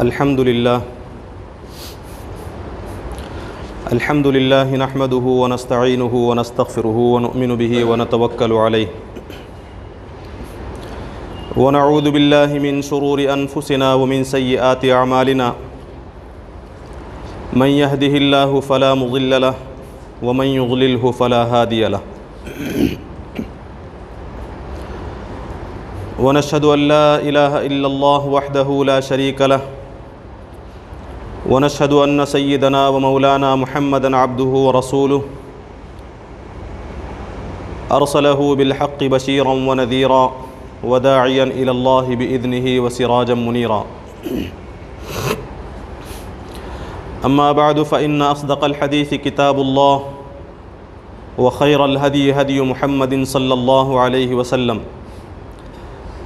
الحمد لله نحمده ونستعينه ونستغفره ونؤمن به ونتوكل عليه ونعوذ بالله من شرور أنفسنا ومن سيئات أعمالنا من يهده الله فلا مضل له ومن يضلله فلا هادي له ونشهد أن لا إله إلا الله وحده لا شريك له ونشهد أن سيدنا ومولانا محمدًا عبده ورسوله أرسله بالحق بشيرا ونذيرا وداعيا إلى الله بإذنه وسراجا منيرا أما بعد فإن أصدق الحديث كتاب الله وخير الهدي هدي محمد صلى الله عليه وسلم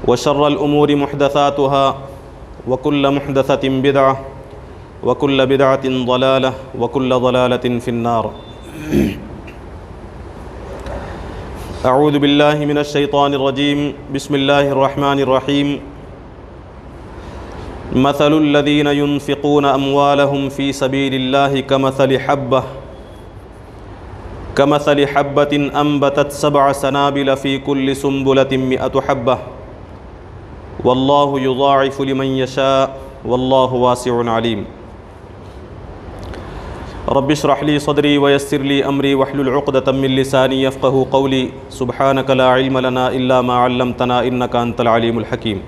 وشر الأمور محدثاتها وكل محدثة بدعة وكل بدعة ضلالة وكل ضلالة في النار أعوذ بالله من الشيطان الرجيم بسم الله الرحمن الرحيم مثل الذين ينفقون أموالهم في سبيل الله كمثل حبة أنبتت 7 سنابل في كل سنبلة 100 حبة والله يضاعف لمن يشاء والله واسع عليم رب اشرح لي صدري ويسر لي أمري واحلل عقدة من لساني يفقهوا قولي سبحانك لا علم لنا إلا ما علمتنا إنك أنت العليم الحكيم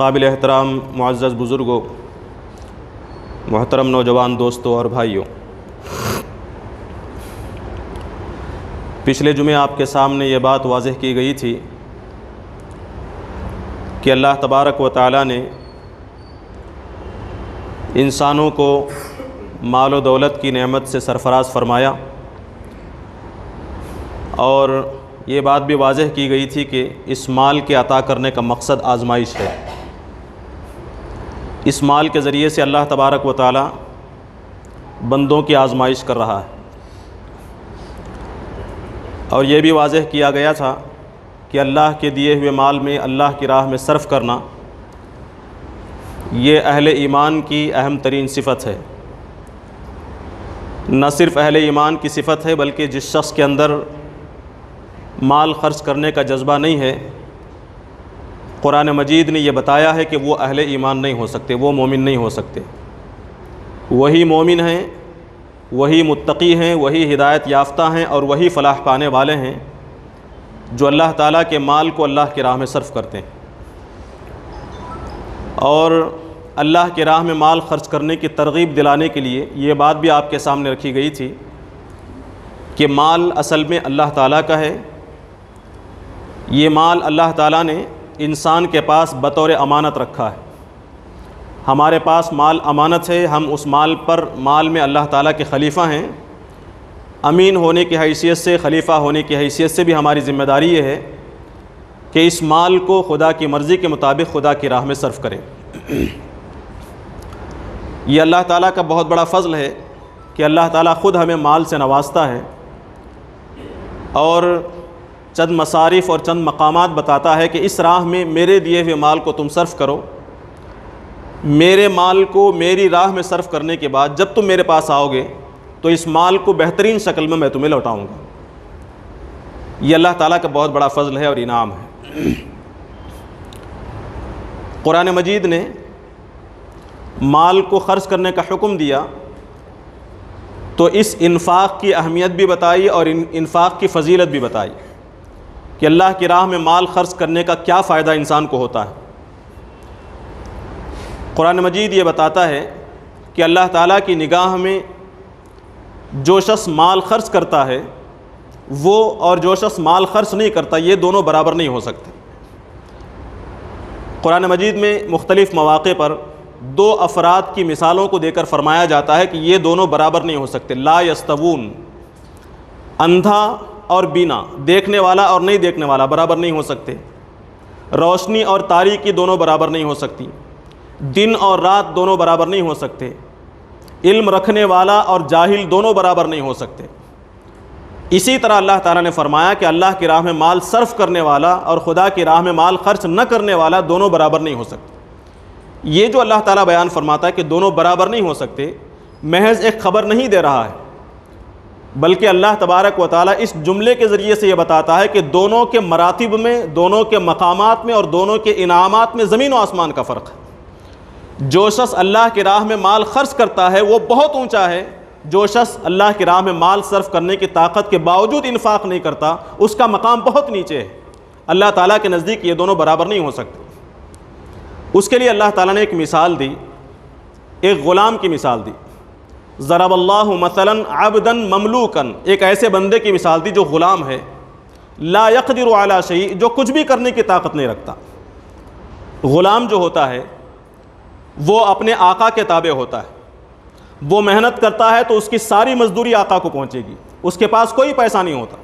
قابل احترام معزز بزرگوں، محترم نوجوان دوستوں اور بھائیوں، پچھلے جمعے آپ کے سامنے یہ بات واضح کی گئی تھی کہ اللہ تبارک و تعالیٰ نے انسانوں کو مال و دولت کی نعمت سے سرفراز فرمایا، اور یہ بات بھی واضح کی گئی تھی کہ اس مال کے عطا کرنے کا مقصد آزمائش ہے۔ اس مال کے ذریعے سے اللہ تبارک و تعالیٰ بندوں کی آزمائش کر رہا ہے، اور یہ بھی واضح کیا گیا تھا کہ اللہ کے دیے ہوئے مال میں اللہ کی راہ میں صرف کرنا یہ اہل ایمان کی اہم ترین صفت ہے۔ نہ صرف اہل ایمان کی صفت ہے بلکہ جس شخص کے اندر مال خرچ کرنے کا جذبہ نہیں ہے، قرآن مجید نے یہ بتایا ہے کہ وہ اہل ایمان نہیں ہو سکتے، وہ مومن نہیں ہو سکتے۔ وہی مومن ہیں، وہی متقی ہیں، وہی ہدایت یافتہ ہیں، اور وہی فلاح پانے والے ہیں جو اللہ تعالیٰ کے مال کو اللہ کی راہ میں صرف کرتے ہیں۔ اور اللہ کی راہ میں مال خرچ کرنے کی ترغیب دلانے کے لیے یہ بات بھی آپ کے سامنے رکھی گئی تھی کہ مال اصل میں اللہ تعالیٰ کا ہے۔ یہ مال اللہ تعالیٰ نے انسان کے پاس بطور امانت رکھا ہے۔ ہمارے پاس مال امانت ہے، ہم اس مال میں اللہ تعالیٰ کے خلیفہ ہیں۔ امین ہونے کی حیثیت سے، خلیفہ ہونے کی حیثیت سے بھی ہماری ذمہ داری یہ ہے کہ اس مال کو خدا کی مرضی کے مطابق خدا کی راہ میں صرف کریں۔ یہ اللہ تعالیٰ کا بہت بڑا فضل ہے کہ اللہ تعالیٰ خود ہمیں مال سے نوازتا ہے، اور چند مصارف اور چند مقامات بتاتا ہے کہ اس راہ میں میرے دیے ہوئے مال کو تم صرف کرو۔ میرے مال کو میری راہ میں صرف کرنے کے بعد جب تم میرے پاس آؤ گے تو اس مال کو بہترین شکل میں تمہیں لوٹاؤں گا۔ یہ اللہ تعالیٰ کا بہت بڑا فضل ہے اور انعام ہے۔ قرآن مجید نے مال کو خرچ کرنے کا حکم دیا تو اس انفاق کی اہمیت بھی بتائی اور انفاق کی فضیلت بھی بتائی کہ اللہ کی راہ میں مال خرچ کرنے کا کیا فائدہ انسان کو ہوتا ہے۔ قرآن مجید یہ بتاتا ہے کہ اللہ تعالیٰ کی نگاہ میں جو شخص مال خرچ کرتا ہے وہ اور جو شخص مال خرچ نہیں کرتا، یہ دونوں برابر نہیں ہو سکتے۔ قرآن مجید میں مختلف مواقع پر 2 افراد کی مثالوں کو دے کر فرمایا جاتا ہے کہ یہ دونوں برابر نہیں ہو سکتے۔ لا یستوون، اندھا اور بینا، دیکھنے والا اور نہیں دیکھنے والا برابر نہیں ہو سکتے۔ روشنی اور تاریکی دونوں برابر نہیں ہو سکتی۔ دن اور رات دونوں برابر نہیں ہو سکتے۔ علم رکھنے والا اور جاہل دونوں برابر نہیں ہو سکتے۔ اسی طرح اللہ تعالیٰ نے فرمایا کہ اللہ کی راہ میں مال صرف کرنے والا اور خدا کی راہ میں مال خرچ نہ کرنے والا دونوں برابر نہیں ہو سکتے۔ یہ جو اللہ تعالیٰ بیان فرماتا ہے کہ دونوں برابر نہیں ہو سکتے، محض ایک خبر نہیں دے رہا ہے، بلکہ اللہ تبارک و تعالیٰ اس جملے کے ذریعے سے یہ بتاتا ہے کہ دونوں کے مراتب میں، دونوں کے مقامات میں اور دونوں کے انعامات میں زمین و آسمان کا فرق ہے۔ جو شخص اللہ کی راہ میں مال خرچ کرتا ہے وہ بہت اونچا ہے، جو شخص اللہ کی راہ میں مال صرف کرنے کی طاقت کے باوجود انفاق نہیں کرتا اس کا مقام بہت نیچے ہے۔ اللہ تعالیٰ کے نزدیک یہ دونوں برابر نہیں ہو سکتے۔ اس کے لیے اللہ تعالیٰ نے ایک مثال دی، ایک غلام کی مثال دی۔ ضرب اللہ مثلا عبدا مملوکا، ایک ایسے بندے کی مثال دی جو غلام ہے، لا یقدر علی شیء، جو کچھ بھی کرنے کی طاقت نہیں رکھتا۔ غلام جو ہوتا ہے وہ اپنے آقا کے تابع ہوتا ہے، وہ محنت کرتا ہے تو اس کی ساری مزدوری آقا کو پہنچے گی، اس کے پاس کوئی پیسہ نہیں ہوتا،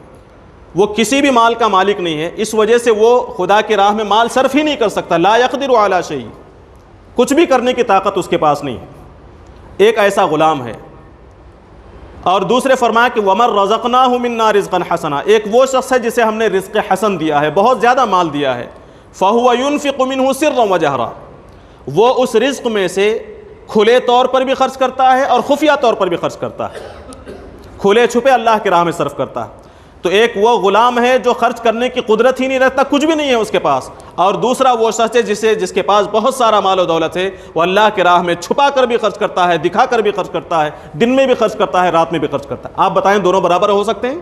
وہ کسی بھی مال کا مالک نہیں ہے، اس وجہ سے وہ خدا کی راہ میں مال صرف ہی نہیں کر سکتا۔ لا یقدر علی شیء، کچھ بھی کرنے کی طاقت اس کے پاس نہیں ہے، ایک ایسا غلام ہے۔ اور دوسرے فرمایا کہ وَمَن رَزَقْنَاهُ مِنَّا رِزْقًا حَسَنًا، ایک وہ شخص ہے جسے ہم نے رزق حسن دیا ہے، بہت زیادہ مال دیا ہے۔ فَهُوَ يُنْفِقُ مِنْهُ سِرًّا وَجَهْرًا، وہ اس رزق میں سے کھلے طور پر بھی خرچ کرتا ہے اور خفیہ طور پر بھی خرچ کرتا ہے، کھلے چھپے اللہ کی راہ میں صرف کرتا ہے۔ تو ایک وہ غلام ہے جو خرچ کرنے کی قدرت ہی نہیں رکھتا، کچھ بھی نہیں ہے اس کے پاس، اور دوسرا وہ شخص ہے جس کے پاس بہت سارا مال و دولت ہے، وہ اللہ کی راہ میں چھپا کر بھی خرچ کرتا ہے، دکھا کر بھی خرچ کرتا ہے، دن میں بھی خرچ کرتا ہے، رات میں بھی خرچ کرتا ہے۔ آپ بتائیں دونوں برابر ہو سکتے ہیں؟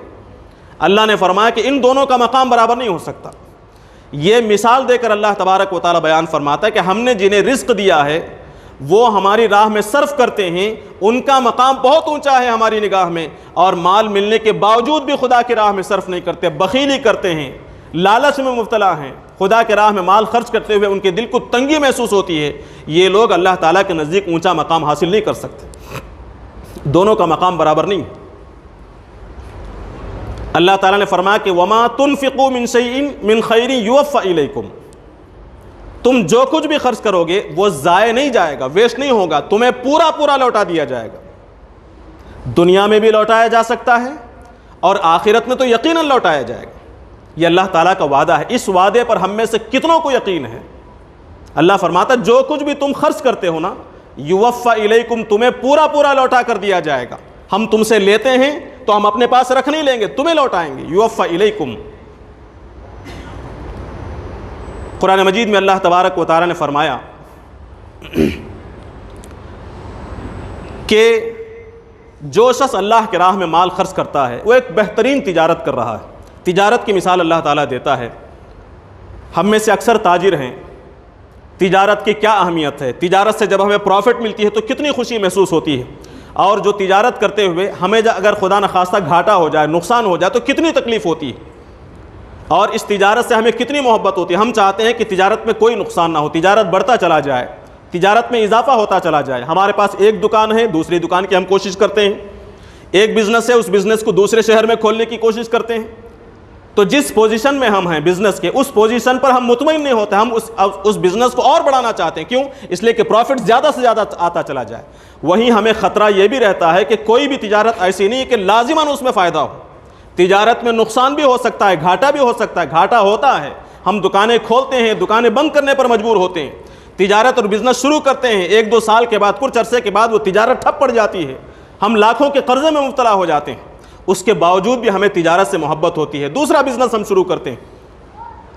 اللہ نے فرمایا کہ ان دونوں کا مقام برابر نہیں ہو سکتا۔ یہ مثال دے کر اللہ تبارک و تعالیٰ بیان فرماتا ہے کہ ہم نے جنہیں رزق دیا ہے وہ ہماری راہ میں صرف کرتے ہیں، ان کا مقام بہت اونچا ہے ہماری نگاہ میں، اور مال ملنے کے باوجود بھی خدا کی راہ میں صرف نہیں کرتے، بخیلی کرتے ہیں، لالچ میں مبتلا ہیں، خدا کی راہ میں مال خرچ کرتے ہوئے ان کے دل کو تنگی محسوس ہوتی ہے، یہ لوگ اللہ تعالیٰ کے نزدیک اونچا مقام حاصل نہیں کر سکتے۔ دونوں کا مقام برابر نہیں۔ اللہ تعالیٰ نے فرمایا کہ وَمَا تُنْفِقُوا مِنْ شَيْءٍ مِنْ خَيْرٍ يُوَفَّ إِلَيْكُمْ، تم جو کچھ بھی خرچ کرو گے وہ ضائع نہیں جائے گا، ویسٹ نہیں ہوگا، تمہیں پورا پورا لوٹا دیا جائے گا۔ دنیا میں بھی لوٹایا جا سکتا ہے اور آخرت میں تو یقیناً لوٹایا جائے گا، یہ اللہ تعالیٰ کا وعدہ ہے۔ اس وعدے پر ہم میں سے کتنوں کو یقین ہے؟ اللہ فرماتا ہے جو کچھ بھی تم خرچ کرتے ہو نا، یوفّ الیکم، تمہیں پورا پورا لوٹا کر دیا جائے گا۔ ہم تم سے لیتے ہیں تو ہم اپنے پاس رکھ نہیں لیں گے، تمہیں لوٹائیں گے، یوفّ الیکم۔ قرآن مجید میں اللہ تبارک و تعالیٰ نے فرمایا کہ جو شخص اللہ کی راہ میں مال خرچ کرتا ہے وہ ایک بہترین تجارت کر رہا ہے۔ تجارت کی مثال اللہ تعالیٰ دیتا ہے۔ ہم میں سے اکثر تاجر ہیں، تجارت کی کیا اہمیت ہے، تجارت سے جب ہمیں پروفٹ ملتی ہے تو کتنی خوشی محسوس ہوتی ہے، اور جو تجارت کرتے ہوئے ہمیں اگر خدا نخواستہ گھاٹا ہو جائے، نقصان ہو جائے تو کتنی تکلیف ہوتی ہے، اور اس تجارت سے ہمیں کتنی محبت ہوتی ہے۔ ہم چاہتے ہیں کہ تجارت میں کوئی نقصان نہ ہو، تجارت بڑھتا چلا جائے، تجارت میں اضافہ ہوتا چلا جائے۔ ہمارے پاس ایک دکان ہے، دوسری دکان کی ہم کوشش کرتے ہیں، ایک بزنس ہے، اس بزنس کو دوسرے شہر میں کھولنے کی کوشش کرتے ہیں۔ تو جس پوزیشن میں ہم ہیں بزنس کے، اس پوزیشن پر ہم مطمئن نہیں ہوتے، ہم اس بزنس کو اور بڑھانا چاہتے ہیں۔ کیوں؟ اس لیے کہ پروفٹ زیادہ سے زیادہ آتا چلا جائے۔ وہیں ہمیں خطرہ یہ بھی رہتا ہے کہ کوئی بھی تجارت ایسی نہیں ہے کہ لازماً اس میں فائدہ ہو۔ تجارت میں نقصان بھی ہو سکتا ہے، گھاٹا بھی ہو سکتا ہے، گھاٹا ہوتا ہے، ہم دکانیں کھولتے ہیں، دکانیں بند کرنے پر مجبور ہوتے ہیں، تجارت اور بزنس شروع کرتے ہیں، ایک دو سال کے بعد، کچھ عرصے کے بعد وہ تجارت ٹھپ پڑ جاتی ہے، ہم لاکھوں کے قرضے میں مبتلا ہو جاتے ہیں، اس کے باوجود بھی ہمیں تجارت سے محبت ہوتی ہے، دوسرا بزنس ہم شروع کرتے ہیں۔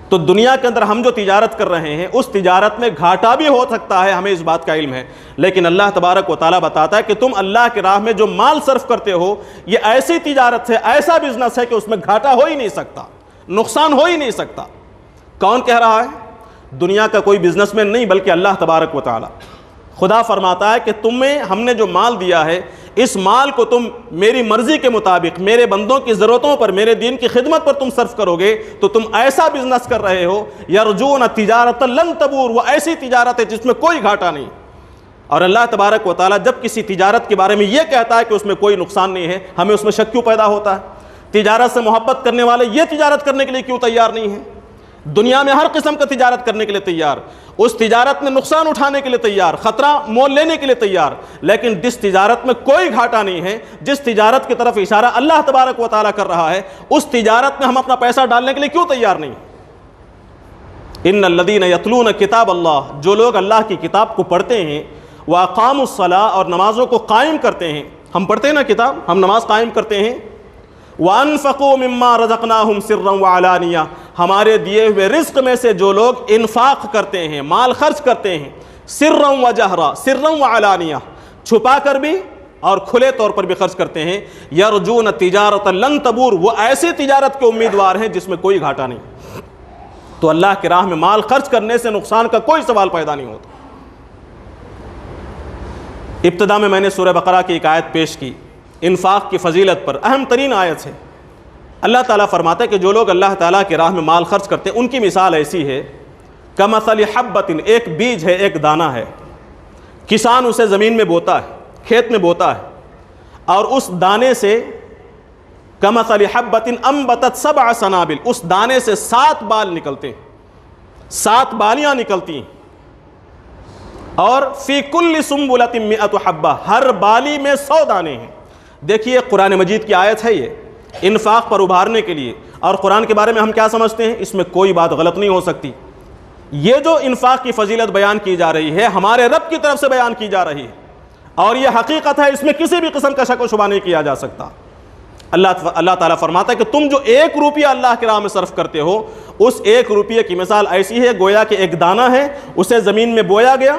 تو دنیا کے اندر ہم جو تجارت کر رہے ہیں اس تجارت میں گھاٹا بھی ہو سکتا ہے، ہمیں اس بات کا علم ہے، لیکن اللہ تبارک و تعالیٰ بتاتا ہے کہ تم اللہ کی راہ میں جو مال صرف کرتے ہو یہ ایسی تجارت ہے، ایسا بزنس ہے کہ اس میں گھاٹا ہو ہی نہیں سکتا، نقصان ہو ہی نہیں سکتا۔ کون کہہ رہا ہے؟ دنیا کا کوئی بزنس مین نہیں، بلکہ اللہ تبارک و تعالیٰ۔ خدا فرماتا ہے کہ تمہیں ہم نے جو مال دیا ہے اس مال کو تم میری مرضی کے مطابق، میرے بندوں کی ضرورتوں پر، میرے دین کی خدمت پر تم صرف کرو گے تو تم ایسا بزنس کر رہے ہو، یرجون تجارت لن تبور، وہ ایسی تجارت ہے جس میں کوئی گھاٹا نہیں۔ اور اللہ تبارک و تعالیٰ جب کسی تجارت کے بارے میں یہ کہتا ہے کہ اس میں کوئی نقصان نہیں ہے، ہمیں اس میں شک کیوں پیدا ہوتا ہے؟ تجارت سے محبت کرنے والے یہ تجارت کرنے کے لیے کیوں تیار نہیں ہیں؟ دنیا میں ہر قسم کا تجارت کرنے کے لیے تیار، اس تجارت میں نقصان اٹھانے کے لیے تیار، خطرہ مول لینے کے لیے تیار، لیکن جس تجارت میں کوئی گھاٹا نہیں ہے، جس تجارت کی طرف اشارہ اللہ تبارک و تعالیٰ کر رہا ہے، اس تجارت میں ہم اپنا پیسہ ڈالنے کے لیے کیوں تیار نہیں؟ ان الذین یتلون کتاب اللہ، جو لوگ اللہ کی کتاب کو پڑھتے ہیں، واقاموا الصلاۃ، اور نمازوں کو قائم کرتے ہیں، ہم پڑھتے ہیں نا کتاب، ہم نماز قائم کرتے ہیں، وَأَنفَقُوا مِمَّا رَزَقْنَاهُمْ سِرًّا وَعَلَانِيَةً، ہمارے دیے ہوئے رزق میں سے جو لوگ انفاق کرتے ہیں، مال خرچ کرتے ہیں، سرًّا وَجَهْرًا، سرًّا وَعَلَانِيَةً، چھپا کر بھی اور کھلے طور پر بھی خرچ کرتے ہیں، یرجون تجارۃ لن تبور، وہ ایسی تجارت کے امیدوار ہیں جس میں کوئی گھاٹا نہیں۔ تو اللہ کی راہ میں مال خرچ کرنے سے نقصان کا کوئی سوال پیدا نہیں ہوتا۔ ابتدا میں نے سورہ بقرہ کی ایک آیت پیش کی انفاق کی فضیلت پر، اہم ترین آیت ہے۔ اللہ تعالیٰ فرماتا ہے کہ جو لوگ اللہ تعالیٰ کی راہ میں مال خرچ کرتے ہیں ان کی مثال ایسی ہے، کمثل حبۃ، ایک بیج ہے، ایک دانہ ہے، کسان اسے زمین میں بوتا ہے، کھیت میں بوتا ہے، اور اس دانے سے کمثل حبۃ انبتت سبع سنابل، اس دانے سے 7 بال نکلتے ہیں، 7 بالیاں نکلتی ہیں، اور فی کل سنبلۃ 100 حبہ، ہر بالی میں 100 دانے ہیں۔ دیکھیے قرآن مجید کی آیت ہے یہ، انفاق پر ابھارنے کے لیے، اور قرآن کے بارے میں ہم کیا سمجھتے ہیں؟ اس میں کوئی بات غلط نہیں ہو سکتی۔ یہ جو انفاق کی فضیلت بیان کی جا رہی ہے ہمارے رب کی طرف سے بیان کی جا رہی ہے، اور یہ حقیقت ہے، اس میں کسی بھی قسم کا شک و شبہ نہیں کیا جا سکتا۔ اللہ تعالیٰ فرماتا ہے کہ تم جو 1 روپیہ اللہ کی راہ میں صرف کرتے ہو، اس 1 روپیے کی مثال ایسی ہے گویا کہ ایک دانہ ہے، اسے زمین میں بویا گیا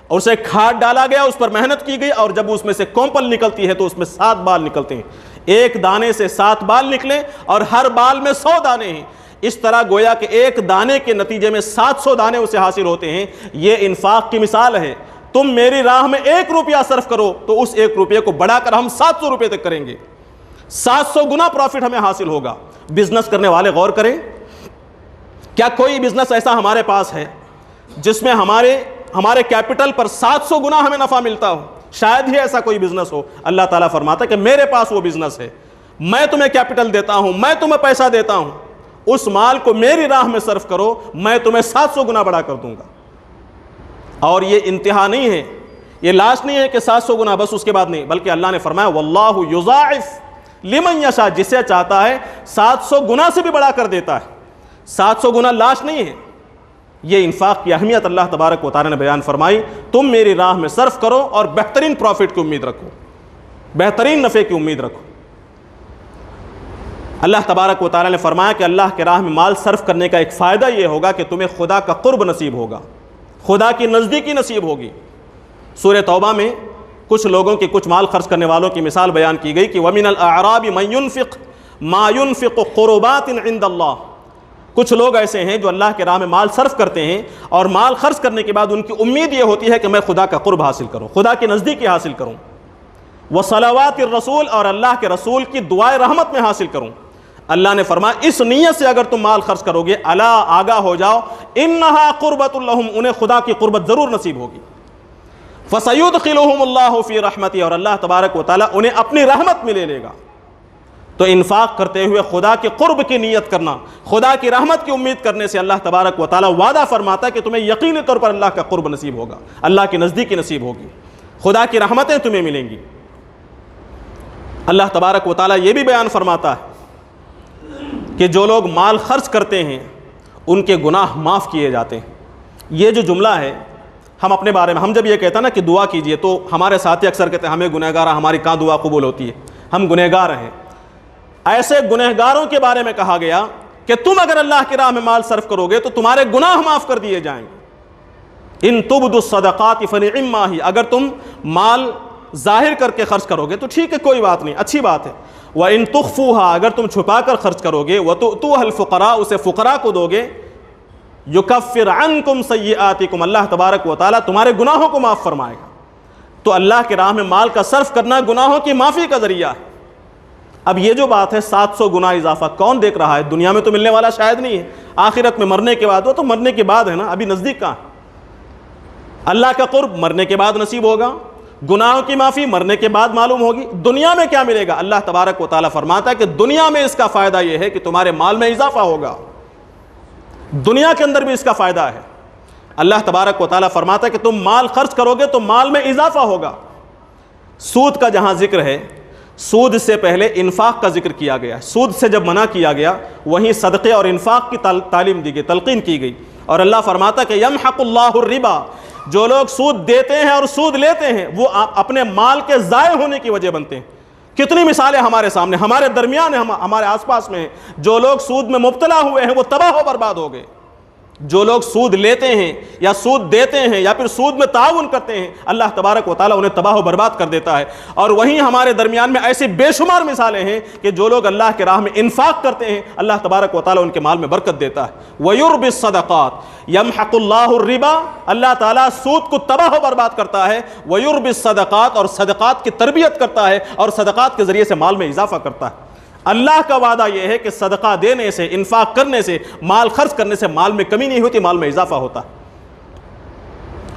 اور اسے کھاد ڈالا گیا، اس پر محنت کی گئی، اور جب اس میں سے کونپل نکلتی ہے تو اس میں 7 بال نکلتے ہیں، ایک دانے سے 7 بال نکلے اور ہر بال میں 100 دانے ہیں۔ اس طرح گویا کہ ایک دانے کے نتیجے میں 700 دانے اسے حاصل ہوتے ہیں۔ یہ انفاق کی مثال ہے۔ تم میری راہ میں 1 روپیہ صرف کرو تو اس 1 روپیے کو بڑھا کر ہم 700 روپے تک کریں گے، 700 گنا پروفٹ ہمیں حاصل ہوگا۔ بزنس کرنے والے غور کریں، کیا کوئی بزنس ایسا ہمارے پاس ہے جس میں ہمارے کیپٹل پر 700 گنا ہمیں نفع ملتا ہو؟ شاید ہی ایسا کوئی بزنس ہو۔ اللہ تعالیٰ فرماتا ہے کہ میرے پاس وہ بزنس ہے، میں تمہیں کیپٹل دیتا ہوں، میں تمہیں پیسہ دیتا ہوں، اس مال کو میری راہ میں صرف کرو، میں تمہیں 700 گنا بڑا کر دوں گا۔ اور یہ انتہا نہیں ہے، یہ لاسٹ نہیں ہے کہ 700 گنا بس، اس کے بعد نہیں، بلکہ اللہ نے فرمایا واللہ یضاعف لمن یشاء، جسے چاہتا ہے 700 گنا سے بھی بڑا کر دیتا ہے۔ 700 گنا لاسٹ نہیں ہے۔ یہ انفاق کی اہمیت اللہ تبارک و تعالیٰ نے بیان فرمائی۔ تم میری راہ میں صرف کرو اور بہترین پروفٹ کی امید رکھو، بہترین نفع کی امید رکھو۔ اللہ تبارک و تعالیٰ نے فرمایا کہ اللہ کے راہ میں مال صرف کرنے کا ایک فائدہ یہ ہوگا کہ تمہیں خدا کا قرب نصیب ہوگا، خدا کی نزدیکی نصیب ہوگی۔ سورہ توبہ میں کچھ لوگوں کی، کچھ مال خرچ کرنے والوں کی مثال بیان کی گئی کہ وَمِنَ الْأَعْرَابِ مَن يُنْفِقُ مَا يُنْفِقُ قُرُبَاتٍ عِندَ اللَّهِ، کچھ لوگ ایسے ہیں جو اللہ کے راہ میں مال صرف کرتے ہیں اور مال خرچ کرنے کے بعد ان کی امید یہ ہوتی ہے کہ میں خدا کا قرب حاصل کروں، خدا کی نزدیکی حاصل کروں، وصلوات الرسول، اور اللہ کے رسول کی دعائے رحمت میں حاصل کروں۔ اللہ نے فرمایا اس نیت سے اگر تم مال خرچ کرو گے، الا آگاہ ہو جاؤ، انہا قربۃ لہم، انہیں خدا کی قربت ضرور نصیب ہوگی، فسیدخلہم اللہ فی رحمتہ، اور اللہ تبارک و تعالیٰ انہیں اپنی رحمت میں لے لے گا۔ تو انفاق کرتے ہوئے خدا کے قرب کی نیت کرنا، خدا کی رحمت کی امید کرنے سے اللہ تبارک و تعالیٰ وعدہ فرماتا ہے کہ تمہیں یقینی طور پر اللہ کا قرب نصیب ہوگا، اللہ کی نزدیکی نصیب ہوگی، خدا کی رحمتیں تمہیں ملیں گی۔ اللہ تبارک و تعالیٰ یہ بھی بیان فرماتا ہے کہ جو لوگ مال خرچ کرتے ہیں ان کے گناہ معاف کیے جاتے ہیں۔ یہ جو جملہ ہے، ہم اپنے بارے میں، ہم جب یہ کہتے ہیں نا کہ دعا کیجئے تو ہمارے ساتھی اکثر کہتے ہیں ہمیں گنہگار، ہماری کہاں دعا قبول ہوتی ہے، ہم گنہگار ہیں۔ ایسے گنہگاروں کے بارے میں کہا گیا کہ تم اگر اللہ کی راہ میں مال صرف کرو گے تو تمہارے گناہ معاف کر دیے جائیں گے۔ ان تبدوا الصدقات فنعما ہی، اگر تم مال ظاہر کر کے خرچ کرو گے تو ٹھیک ہے، کوئی بات نہیں، اچھی بات ہے۔ وَإِن تُخْفُوهَا، اگر تم چھپا کر خرچ کرو گے، وَتُؤْتُوهَا الْفُقَرَاءَ، اسے فقراء کو دو گے، يُكَفِّرْ عَنْكُمْ سَيِّئَاتِكُمْ، اللہ تبارک و تعالیٰ تمہارے گناہوں کو معاف فرمائے گا۔ تو اللہ کی راہ میں مال کا صرف کرنا گناہوں کی معافی کا ذریعہ ہے۔ اب یہ جو بات ہے 700 گنا اضافہ کون دیکھ رہا ہے؟ دنیا میں تو ملنے والا شاید نہیں ہے، آخرت میں مرنے کے بعد، وہ تو مرنے کے بعد ہے نا، ابھی نزدیک کہاں ہے؟ اللہ کا قرب مرنے کے بعد نصیب ہوگا، گناہوں کی معافی مرنے کے بعد معلوم ہوگی۔ دنیا میں کیا ملے گا؟ اللہ تبارک و تعالیٰ فرماتا ہے کہ دنیا میں اس کا فائدہ یہ ہے کہ تمہارے مال میں اضافہ ہوگا، دنیا کے اندر بھی اس کا فائدہ ہے۔ اللہ تبارک و تعالیٰ فرماتا ہے کہ تم مال خرچ کرو گے تو مال میں اضافہ ہوگا۔ سود کا جہاں ذکر ہے، سود سے پہلے انفاق کا ذکر کیا گیا، سود سے جب منع کیا گیا وہیں صدقے اور انفاق کی تعلیم دی گئی، تلقین کی گئی، اور اللہ فرماتا کہ یمحق اللہ الربا، جو لوگ سود دیتے ہیں اور سود لیتے ہیں وہ اپنے مال کے ضائع ہونے کی وجہ بنتے ہیں۔ کتنی مثالیں ہمارے سامنے، ہمارے درمیان ہیں، ہمارے آس پاس میں ہیں۔ جو لوگ سود میں مبتلا ہوئے ہیں وہ تباہ و برباد ہو گئے۔ جو لوگ سود لیتے ہیں یا سود دیتے ہیں یا پھر سود میں تعاون کرتے ہیں، اللہ تبارک و تعالیٰ انہیں تباہ و برباد کر دیتا ہے۔ اور وہیں ہمارے درمیان میں ایسی بے شمار مثالیں ہیں کہ جو لوگ اللہ کے راہ میں انفاق کرتے ہیں اللہ تبارک و تعالیٰ ان کے مال میں برکت دیتا ہے۔ وَيُرْبِ الصَّدَقَاتِ يَمْحَقُ اللَّهُ الرِّبَا، اللہ تعالیٰ سود کو تباہ و برباد کرتا ہے۔ وَيُرْبِ الصَّدَقَاتِ، اور صدقات کی تربیت کرتا ہے اور صدقات کے ذریعے سے مال میں اضافہ کرتا ہے۔ اللہ کا وعدہ یہ ہے کہ صدقہ دینے سے، انفاق کرنے سے، مال خرچ کرنے سے مال میں کمی نہیں ہوتی، مال میں اضافہ ہوتا ہے۔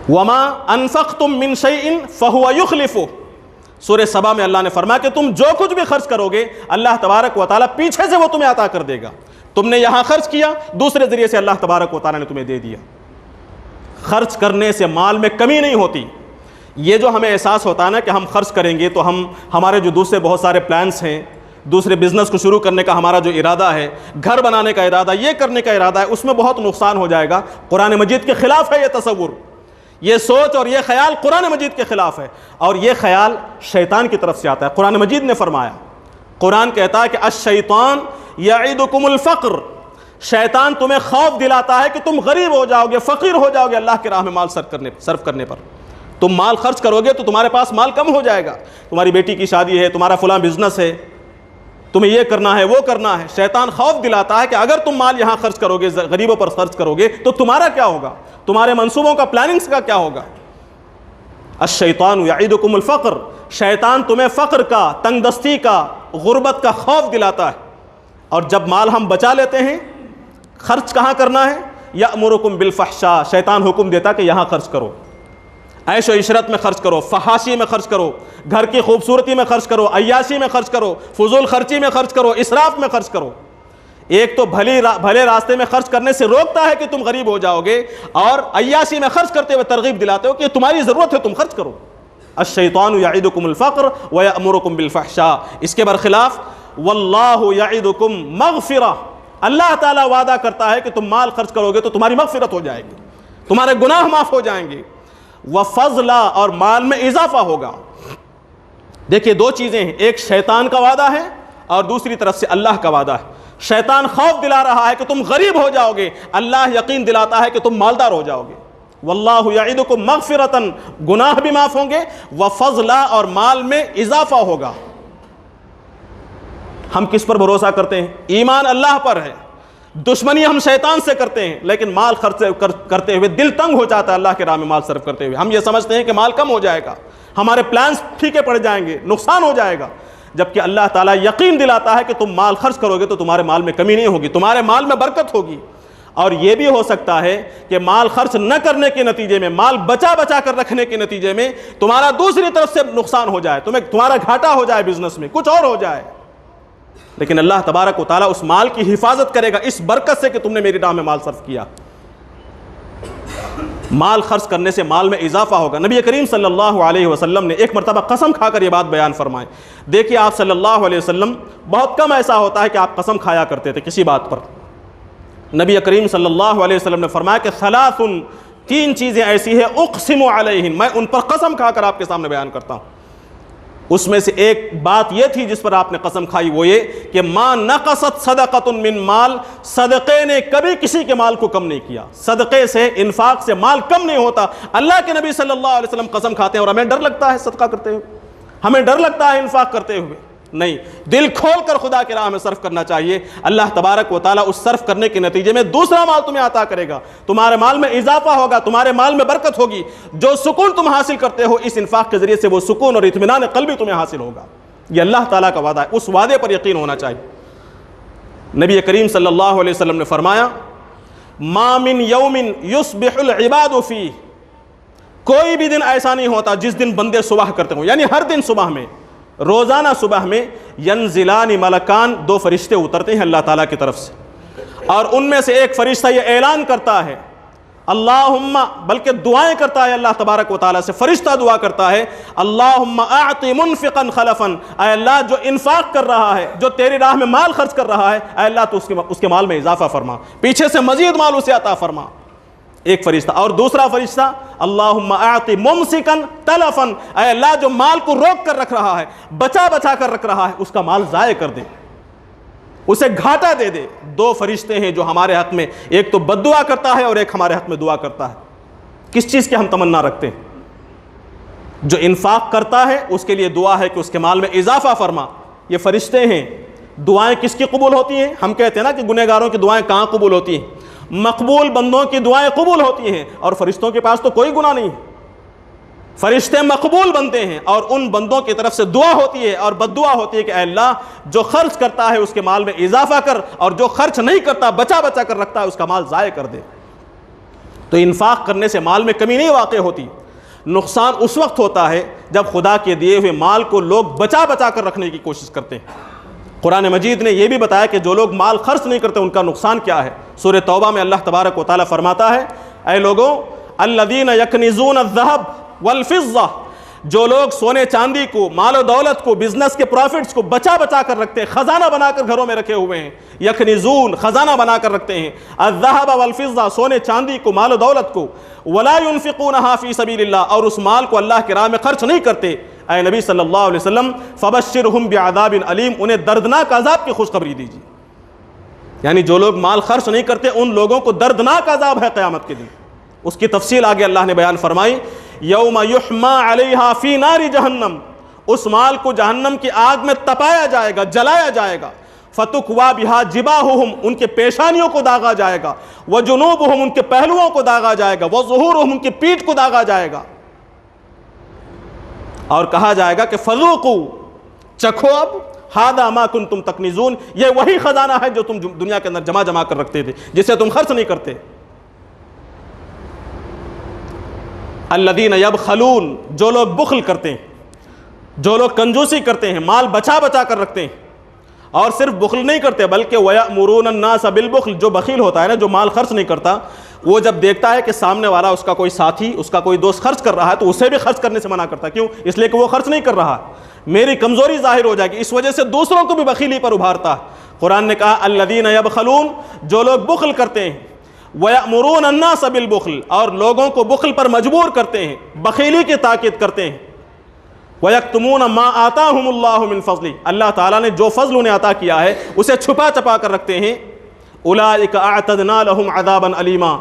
وَمَا أَنفَقْتُم مِّن شَيْءٍ فَهُوَ يُخْلِفُهُ، سورہ سبا میں اللہ نے فرمایا کہ تم جو کچھ بھی خرچ کرو گے اللہ تبارک و تعالیٰ پیچھے سے وہ تمہیں عطا کر دے گا۔ تم نے یہاں خرچ کیا، دوسرے ذریعے سے اللہ تبارک و تعالیٰ نے تمہیں دے دیا۔ خرچ کرنے سے مال میں کمی نہیں ہوتی۔ یہ جو ہمیں احساس ہوتا ہے نا کہ ہم خرچ کریں گے تو ہمارے جو دوسرے بہت سارے پلانس ہیں، دوسرے بزنس کو شروع کرنے کا ہمارا جو ارادہ ہے، گھر بنانے کا ارادہ، یہ کرنے کا ارادہ ہے، اس میں بہت نقصان ہو جائے گا۔ قرآن مجید کے خلاف ہے یہ تصور، یہ سوچ اور یہ خیال قرآن مجید کے خلاف ہے، اور یہ خیال شیطان کی طرف سے آتا ہے۔ قرآن مجید نے فرمایا، قرآن کہتا ہے کہ الشیطان یعدکم الفقر، شیطان تمہیں خوف دلاتا ہے کہ تم غریب ہو جاؤ گے، فقیر ہو جاؤ گے اللہ کے راہ میں مال صرف کرنے پر۔ تم مال خرچ کرو گے تو تمہارے پاس مال کم ہو جائے گا، تمہاری بیٹی کی شادی ہے، تمہارا فلاں بزنس ہے، تمہیں یہ کرنا ہے وہ کرنا ہے۔ شیطان خوف دلاتا ہے کہ اگر تم مال یہاں خرچ کرو گے، غریبوں پر خرچ کرو گے تو تمہارا کیا ہوگا، تمہارے منصوبوں کا، پلاننگز کا کیا ہوگا۔ الشیطان یعدکم الفقر، شیطان تمہیں فقر کا، تنگ دستی کا، غربت کا خوف دلاتا ہے۔ اور جب مال ہم بچا لیتے ہیں، خرچ کہاں کرنا ہے، یأمرکم بالفحشاء، شیطان حکم دیتا کہ یہاں خرچ کرو، عیش و عشرت میں خرچ کرو، فحاشی میں خرچ کرو، گھر کی خوبصورتی میں خرچ کرو، عیاشی میں خرچ کرو، فضول خرچی میں خرچ کرو، اسراف میں خرچ کرو۔ ایک تو بھلے راستے میں خرچ کرنے سے روکتا ہے کہ تم غریب ہو جاؤ گے، اور عیاشی میں خرچ کرتے ہوئے ترغیب دلاتے ہو کہ تمہاری ضرورت ہے، تم خرچ کرو۔ الشیطان یعدکم الفقر ویأمرکم بالفحشاء، اس کے برخلاف واللہ یعدکم مغفرہ، اللہ تعالیٰ وعدہ کرتا ہے کہ تم مال خرچ کرو گے تو تمہاری مغفرت ہو جائے گی، تمہارے گناہ معاف ہو جائیں گے، وفضلا، اور مال میں اضافہ ہوگا۔ دیکھیے دو چیزیں ہیں، ایک شیطان کا وعدہ ہے اور دوسری طرف سے اللہ کا وعدہ ہے۔ شیطان خوف دلا رہا ہے کہ تم غریب ہو جاؤ گے، اللہ یقین دلاتا ہے کہ تم مالدار ہو جاؤ گے۔ واللہ یعدکم مغفرۃ، گناہ بھی معاف ہوں گے، وفضلا، اور مال میں اضافہ ہوگا۔ ہم کس پر بھروسہ کرتے ہیں؟ ایمان اللہ پر ہے، دشمنی ہم شیطان سے کرتے ہیں، لیکن مال خرچ کرتے ہوئے دل تنگ ہو جاتا ہے اللہ کے راہ میں مال صرف کرتے ہوئے۔ ہم یہ سمجھتے ہیں کہ مال کم ہو جائے گا، ہمارے پلانز پھیکے پڑ جائیں گے، نقصان ہو جائے گا، جبکہ اللہ تعالیٰ یقین دلاتا ہے کہ تم مال خرچ کرو گے تو تمہارے مال میں کمی نہیں ہوگی، تمہارے مال میں برکت ہوگی۔ اور یہ بھی ہو سکتا ہے کہ مال خرچ نہ کرنے کے نتیجے میں، مال بچا کر رکھنے کے نتیجے میں تمہارا دوسری طرف سے نقصان ہو جائے، تمہارا گھاٹا ہو جائے، بزنس میں کچھ اور ہو جائے، لیکن اللہ تبارک و تعالیٰ اس مال کی حفاظت کرے گا اس برکت سے کہ تم نے میری راہ میں مال صرف کیا۔ مال خرچ کرنے سے مال میں اضافہ ہوگا۔ نبی کریم صلی اللہ علیہ وسلم نے ایک مرتبہ قسم کھا کر یہ بات بیان فرمائے۔ دیکھیے آپ صلی اللہ علیہ وسلم، بہت کم ایسا ہوتا ہے کہ آپ قسم کھایا کرتے تھے کسی بات پر۔ نبی کریم صلی اللہ علیہ وسلم نے فرمایا کہ ثلاث، تین چیزیں ایسی ہیں اقسم علیہن، میں ان پر قسم کھا کر آپ کے سامنے بیان کرتا ہوں۔ اس میں سے ایک بات یہ تھی جس پر آپ نے قسم کھائی، وہ یہ کہ ما نقصت صدقۃ من مال، صدقے نے کبھی کسی کے مال کو کم نہیں کیا، صدقے سے، انفاق سے مال کم نہیں ہوتا۔ اللہ کے نبی صلی اللہ علیہ وسلم قسم کھاتے ہیں، اور ہمیں ڈر لگتا ہے صدقہ کرتے ہوئے، ہمیں ڈر لگتا ہے انفاق کرتے ہوئے۔ نہیں، دل کھول کر خدا کے راہ میں صرف کرنا چاہیے۔ اللہ تبارک و تعالیٰ اس صرف کرنے کے نتیجے میں دوسرا مال تمہیں عطا کرے گا، تمہارے مال میں اضافہ ہوگا، تمہارے مال میں برکت ہوگی۔ جو سکون تم حاصل کرتے ہو اس انفاق کے ذریعے سے، وہ سکون اور اطمینان قلبی تمہیں حاصل ہوگا۔ یہ اللہ تعالیٰ کا وعدہ ہے، اس وعدے پر یقین ہونا چاہیے۔ نبی کریم صلی اللہ علیہ وسلم نے فرمایا ما من یوم یصبح العباد فیہ، کوئی بھی دن ایسا نہیں ہوتا جس دن بندے صبح کرتے ہوں، یعنی ہر دن صبح میں، روزانہ صبح میں ینزلان ملکان، دو فرشتے اترتے ہیں اللہ تعالیٰ کی طرف سے، اور ان میں سے ایک فرشتہ یہ اعلان کرتا ہے اللہم، بلکہ دعائیں کرتا ہے اللہ تبارک و تعالیٰ سے، فرشتہ دعا کرتا ہے اللہم اعط منفقا خلفا، اے اللہ جو انفاق کر رہا ہے، جو تیری راہ میں مال خرچ کر رہا ہے، اے اللہ تو اس کے مال میں اضافہ فرما، پیچھے سے مزید مال اسے عطا فرما، ایک فرشتہ۔ اور دوسرا فرشتہ اللہم اعط ممسکا تلفا، اے اللہ جو مال کو روک کر رکھ رہا ہے، بچا بچا کر رکھ رہا ہے، اس کا مال ضائع کر دے، اسے گھاٹا دے دے۔ دو فرشتے ہیں جو ہمارے حق میں، ایک تو بد دعا کرتا ہے اور ایک ہمارے حق میں دعا کرتا ہے۔ کس چیز کی ہم تمنا رکھتے ہیں؟ جو انفاق کرتا ہے اس کے لیے دعا ہے کہ اس کے مال میں اضافہ فرما، یہ فرشتے ہیں۔ دعائیں کس کی قبول ہوتی ہیں؟ ہم کہتے ہیں نا کہ گنہگاروں کی دعائیں کہاں قبول ہوتی ہیں؟ مقبول بندوں کی دعائیں قبول ہوتی ہیں، اور فرشتوں کے پاس تو کوئی گناہ نہیں ہے، فرشتے مقبول بنتے ہیں، اور ان بندوں کی طرف سے دعا ہوتی ہے اور بد دعا ہوتی ہے کہ اے اللہ جو خرچ کرتا ہے اس کے مال میں اضافہ کر، اور جو خرچ نہیں کرتا بچا بچا کر رکھتا ہے اس کا مال ضائع کر دے۔ تو انفاق کرنے سے مال میں کمی نہیں واقع ہوتی، نقصان اس وقت ہوتا ہے جب خدا کے دیے ہوئے مال کو لوگ بچا بچا کر رکھنے کی کوشش کرتے ہیں۔ قرآن مجید نے یہ بھی بتایا کہ جو لوگ مال خرچ نہیں کرتے ان کا نقصان کیا ہے۔ سورہ توبہ میں اللہ تبارک و تعالیٰ فرماتا ہے اے لوگوں الذین یکنزون الذہب والفضہ، جو لوگ سونے چاندی کو، مال و دولت کو، بزنس کے پروفٹس کو بچا بچا کر رکھتے ہیں، خزانہ بنا کر گھروں میں رکھے ہوئے ہیں، یکنزون خزانہ بنا کر رکھتے ہیں، الذہب والفضہ سونے چاندی کو، مال و دولت کو، ولا ينفقونها فی سبیل اللہ اور اس مال کو اللہ کی راہ میں خرچ نہیں کرتے، اے نبی صلی اللہ علیہ وسلم فبشرہم بعذاب علیم، انہیں دردناک عذاب کی خوشخبری دیجیے۔ یعنی جو لوگ مال خرچ نہیں کرتے ان لوگوں کو دردناک عذاب ہے قیامت کے دن۔ اس کی تفصیل آگے اللہ نے بیان فرمائی یوم یحما علیہا فی نار جہنم، اس مال کو جہنم کی آگ میں تپایا جائے گا، جلایا جائے گا، فتکوا بہا جباہہم، ان کے پیشانیوں کو داغا جائے گا، وجنوبہم ان کے پہلوؤں کو داغا جائے گا، وظہورہم ان کی پیٹھ کو داغا جائے گا، اور کہا جائے گا کہ فذوقوا چکھو اب ھذا ما کنتم تکنزون، یہ وہی خزانہ ہے جو تم دنیا کے اندر جمع کر رکھتے تھے، جسے تم خرچ نہیں کرتے۔ الذین یبخلون، جو لوگ بخل کرتے ہیں، جو لوگ کنجوسی کرتے ہیں، مال بچا بچا کر رکھتے ہیں، اور صرف بخل نہیں کرتے بلکہ وَيَأْمُرُونَ النَّاسَ بِالْبُخْلِ، جو بخیل ہوتا ہے نا، جو مال خرچ نہیں کرتا، وہ جب دیکھتا ہے کہ سامنے والا اس کا کوئی ساتھی، اس کا کوئی دوست خرچ کر رہا ہے تو اسے بھی خرچ کرنے سے منع کرتا ہے۔ کیوں؟ اس لیے کہ وہ خرچ نہیں کر رہا، میری کمزوری ظاہر ہو جائے گی، اس وجہ سے دوسروں کو بھی بخیلی پر ابھارتا ہے۔ قرآن نے کہا الذین یبخلون، جو لوگ بخل کرتے ہیں، وَيَأْمُرُونَ النَّاسَ بِالْبُخْلِ اور لوگوں کو بخل پر مجبور کرتے ہیں، بخیلی کی تاکید کرتے ہیں، وَيَكْتُمُونَ مَا آتَاهُمُ اللَّهُ مِنْ فَضْلِ اللہ تعالیٰ نے جو فضل انہیں عطا کیا ہے اسے چھپا چھپا کر رکھتے ہیں۔ أُولَٰئِكَ أَعْتَدْنَا لَهُمْ عَذَابًا أَلِيمًا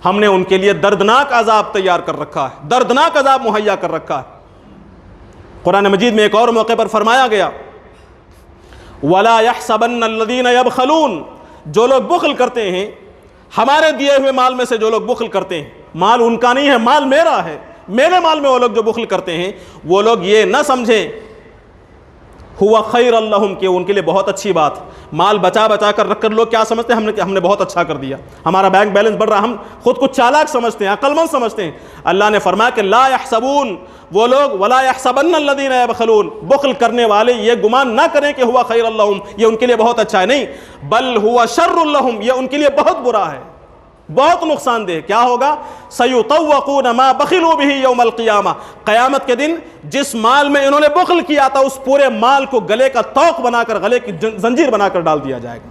ہم نے ان کے لیے دردناک عذاب تیار کر رکھا ہے، دردناک عذاب مہیا کر رکھا ہے۔ قرآن مجید میں ایک اور موقع پر فرمایا گیا وَلَا يَحْسَبَنَّ الَّذِينَ يَبْخَلُونَ جو لوگ بخل کرتے ہیں، ہمارے دیے ہوئے مال میں سے جو لوگ بخل کرتے ہیں، مال ان کا نہیں ہے، مال میرا ہے، میرے مال میں وہ لوگ جو بخل کرتے ہیں، وہ لوگ یہ نہ سمجھیں ہوا خیر اللہم کہ ان کے لیے بہت اچھی بات، مال بچا بچا کر رکھ کر لوگ کیا سمجھتے ہیں ہم نے بہت اچھا کر دیا، ہمارا بینک بیلنس بڑھ رہا، ہم خود کو چالاک سمجھتے ہیں، عقل مند سمجھتے ہیں۔ اللہ نے فرمایا کہ لا یحسبون وہ لوگ ولا یحسبن الذین یبخلون بخل کرنے والے یہ گمان نہ کریں کہ ہوا خیر اللہم یہ ان کے لیے بہت اچھا ہے، نہیں، بل ہوا شر اللہم یہ ان کے لیے بہت برا ہے، بہت نقصان دہ۔ کیا ہوگا؟ سیطوقون ما بخلوا به یوم القیامہ قیامت کے دن جس مال میں انہوں نے بخل کیا تھا اس پورے مال کو گلے کا طوق بنا کر، گلے کی زنجیر بنا کر ڈال دیا جائے گا۔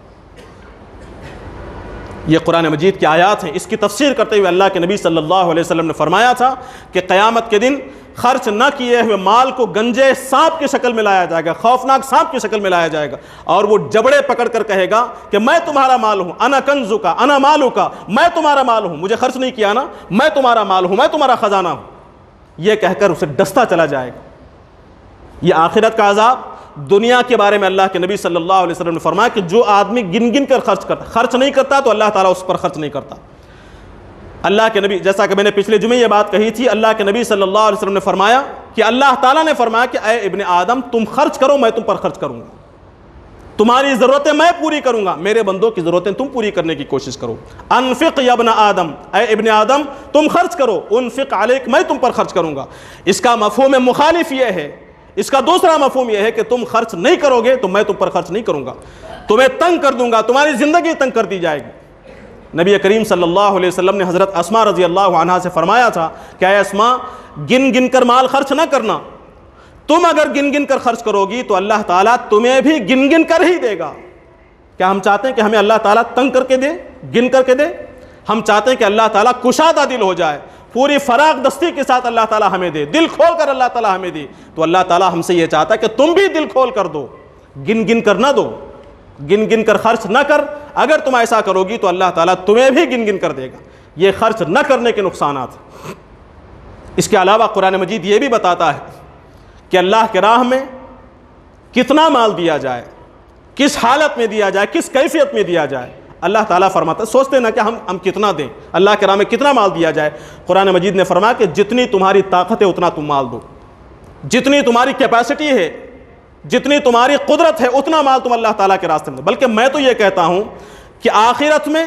یہ قرآن مجید کی آیات ہیں۔ اس کی تفسیر کرتے ہوئے اللہ کے نبی صلی اللہ علیہ وسلم نے فرمایا تھا کہ قیامت کے دن خرچ نہ کیے ہوئے مال کو گنجے سانپ کی شکل میں لایا جائے گا، خوفناک سانپ کی شکل میں لایا جائے گا، اور وہ جبڑے پکڑ کر کہے گا کہ میں تمہارا مال ہوں، انا کنزکا انا مالکا، میں تمہارا مال ہوں، مجھے خرچ نہیں کیا نا، میں تمہارا مال ہوں، میں تمہارا خزانہ ہوں، یہ کہہ کر اسے ڈستا چلا جائے گا۔ یہ آخرت کا عذاب۔ دنیا کے بارے میں اللہ کے نبی صلی اللہ علیہ وسلم نے فرمایا کہ جو آدمی گن گن کر خرچ نہیں کرتا تو اللہ تعالیٰ اس پر خرچ نہیں کرتا۔ اللہ کے نبی، جیسا کہ میں نے پچھلے جمعے یہ بات کہی تھی، اللہ کے نبی صلی اللہ علیہ وسلم نے فرمایا کہ اللہ تعالیٰ نے فرمایا کہ اے ابن آدم تم خرچ کرو میں تم پر خرچ کروں گا، تمہاری ضرورتیں میں پوری کروں گا، میرے بندوں کی ضرورتیں تم پوری کرنے کی کوشش کرو۔ انفق یا ابن آدم اے ابن آدم تم خرچ کرو، انفق علیک میں تم پر خرچ کروں گا۔ اس کا مفہوم مخالف یہ ہے، اس کا دوسرا مفہوم یہ ہے کہ تم خرچ نہیں کرو گے تو میں تم پر خرچ نہیں کروں گا، تمہیں تنگ کر دوں گا، تمہاری زندگی تنگ کر دی جائے گی۔ نبی کریم صلی اللہ علیہ وسلم نے حضرت اسماء رضی اللہ عنہا سے فرمایا تھا کہ اے اسماء، گن گن کر مال خرچ نہ کرنا، تم اگر گن گن کر خرچ کرو گی تو اللہ تعالیٰ تمہیں بھی گن گن کر ہی دے گا۔ کیا ہم چاہتے ہیں کہ ہمیں اللہ تعالیٰ تنگ کر کے دے، گن کر کے دے؟ ہم چاہتے ہیں کہ اللہ تعالیٰ کشادہ دل ہو جائے، پوری فراغ دستی کے ساتھ اللہ تعالیٰ ہمیں دے، دل کھول کر اللہ تعالیٰ ہمیں دے۔ تو اللہ تعالیٰ ہم سے یہ چاہتا ہے کہ تم بھی دل کھول کر دو، گن گن کر نہ دو، گن گن کر خرچ نہ کر۔ اگر تم ایسا کرو گی تو اللہ تعالیٰ تمہیں بھی گن گن کر دے گا۔ یہ خرچ نہ کرنے کے نقصانات۔ اس کے علاوہ قرآن مجید یہ بھی بتاتا ہے کہ اللہ کے راہ میں کتنا مال دیا جائے، کس حالت میں دیا جائے، کس کیفیت میں دیا جائے۔ اللہ تعالیٰ فرماتا ہے، سوچتے نا کہ ہم کتنا دیں، اللہ کے راہ میں کتنا مال دیا جائے۔ قرآن مجید نے فرمایا کہ جتنی تمہاری طاقت ہے اتنا تم مال دو، جتنی تمہاری کیپیسٹی ہے، جتنی تمہاری قدرت ہے اتنا مال تم اللہ تعالیٰ کے راستے میں دو۔ بلکہ میں تو یہ کہتا ہوں کہ آخرت میں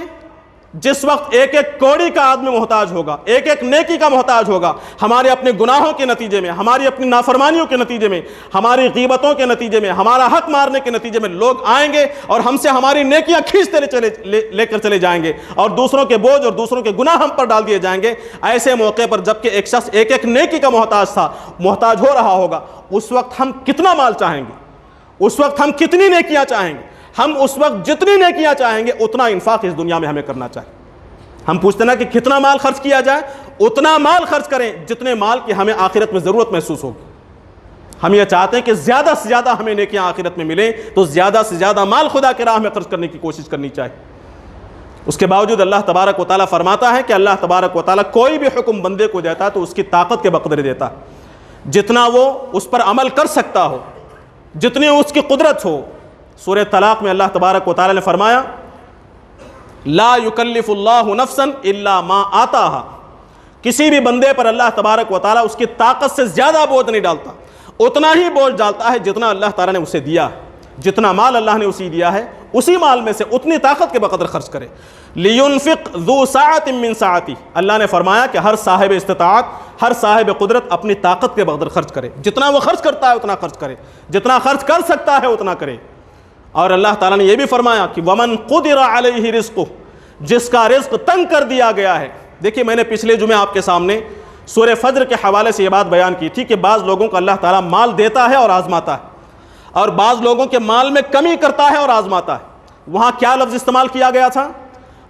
جس وقت ایک ایک کوڑی کا آدمی محتاج ہوگا، ایک ایک نیکی کا محتاج ہوگا، ہمارے اپنے گناہوں کے نتیجے میں، ہماری اپنی نافرمانیوں کے نتیجے میں، ہماری غیبتوں کے نتیجے میں، ہمارا حق مارنے کے نتیجے میں لوگ آئیں گے اور ہم سے ہماری نیکیاں کھینچتے لے کر چلے جائیں گے اور دوسروں کے بوجھ اور دوسروں کے گناہ ہم پر ڈال دیے جائیں گے۔ ایسے موقع پر جبکہ ایک شخص ایک ایک نیکی کا محتاج ہو رہا ہوگا، اس وقت ہم کتنا مال چاہیں گے، اس وقت ہم کتنی نیکیاں چاہیں گے؟ ہم اس وقت جتنی نیکیاں چاہیں گے اتنا انفاق اس دنیا میں ہمیں کرنا چاہیے۔ ہم پوچھتے نا کہ کتنا مال خرچ کیا جائے، اتنا مال خرچ کریں جتنے مال کی ہمیں آخرت میں ضرورت محسوس ہوگی۔ ہم یہ چاہتے ہیں کہ زیادہ سے زیادہ ہمیں نیکیاں آخرت میں ملیں تو زیادہ سے زیادہ مال خدا کے راہ میں خرچ کرنے کی کوشش کرنی چاہیے۔ اس کے باوجود اللہ تبارک و تعالیٰ فرماتا ہے کہ اللہ تبارک و تعالیٰ کوئی بھی حکم بندے کو دیتا ہے تو اس کی طاقت کے بقدر دیتا ہے، جتنا وہ اس پر عمل کر سکتا ہو، جتنی اس کی قدرت ہو۔ سورہ طلاق میں اللہ تبارک و تعالیٰ نے فرمایا لا یکلف اللہ نفسا الا ما آتاہا، کسی بھی بندے پر اللہ تبارک و تعالیٰ اس کی طاقت سے زیادہ بوجھ نہیں ڈالتا، اتنا ہی بوجھ ڈالتا ہے جتنا اللہ تعالیٰ نے اسے دیا ہے۔ جتنا مال اللہ نے اسے دیا ہے اسی مال میں سے اتنی طاقت کے بقدر خرچ کرے۔ لینفق ذو سعۃ من سعتہ، اللہ نے فرمایا کہ ہر صاحب استطاعت، ہر صاحب قدرت اپنی طاقت کے بقدر خرچ کرے، جتنا وہ خرچ کرتا ہے اتنا خرچ کرے، جتنا خرچ کر سکتا ہے اتنا کرے۔ اور اللہ تعالیٰ نے یہ بھی فرمایا کہ ومن قدر علیہ رزقہ، جس کا رزق تنگ کر دیا گیا ہے۔ دیکھیے میں نے پچھلے جمعے آپ کے سامنے سورہ فجر کے حوالے سے یہ بات بیان کی تھی کہ بعض لوگوں کو اللہ تعالیٰ مال دیتا ہے اور آزماتا ہے، اور بعض لوگوں کے مال میں کمی کرتا ہے اور آزماتا ہے۔ وہاں کیا لفظ استعمال کیا گیا تھا؟